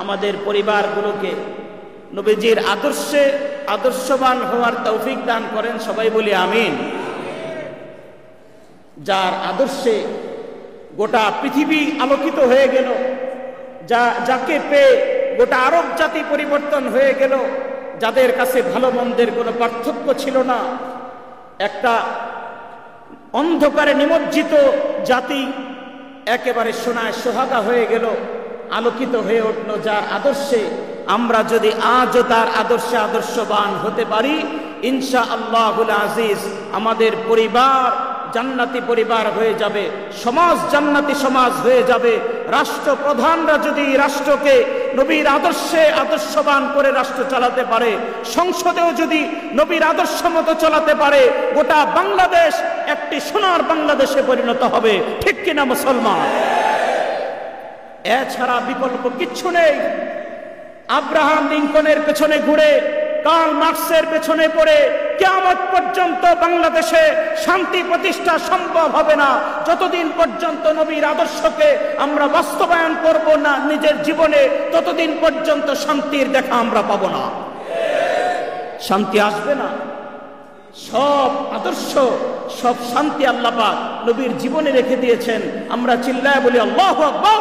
আমাদের পরিবারগুলোকে নবীজির আদর্শে আদর্শবান হওয়ার তৌফিক দান করেন। সবাই বলি আমিন। যার আদর্শে গোটা পৃথিবী আলোকিত হয়ে গেল, যাকে পেয়ে গোটা আরব জাতি পরিবর্তন হয়ে গেল, যাদের কাছে ভালো মন্দের কোনো পার্থক্য ছিল না, একটা অন্ধকারে নিমজ্জিত জাতি একেবারে সোনায় সোহাগা হয়ে গেল, আলোকিত হয়ে উঠল। যার আদর্শে আমরা যদি আজও তার আদর্শে আদর্শবান হতে পারি, ইনশাআল্লাহুল আজিজ আমাদের পরিবার জান্নাতি পরিবার হয়ে যাবে, সমাজ জান্নাতি সমাজ হয়ে যাবে। রাষ্ট্রপ্রধানরা যদি রাষ্ট্রকে নবীর আদর্শে আদর্শবান করে রাষ্ট্র চালাতে পারে, সংসদেও যদি নবীর আদর্শ মতো চালাতে পারে, গোটা বাংলাদেশ একটি সোনার বাংলাদেশে পরিণত হবে। ঠিক কিনা মুসলমান? এছাড়া বিকল্প কিচ্ছু নেই। আব্রাহাম লিঙ্কনের পেছনে ঘুরে, কার্ল মার্কসের পেছনে পড়ে কিয়ামত পর্যন্ত বাংলাদেশে শান্তি প্রতিষ্ঠা সম্ভব হবে না, যতদিন পর্যন্ত নবীর আদর্শকে আমরা বাস্তবায়ন করব না নিজের জীবনে, ততদিন পর্যন্ত শান্তির দেখা আমরা পাবো না। শান্তি আসবে না। সব আদর্শ, সব শান্তি আল্লাহ পাক নবীর জীবনে রেখে দিয়েছেন। আমরা চিল্লায় বলি আল্লাহু আকবার।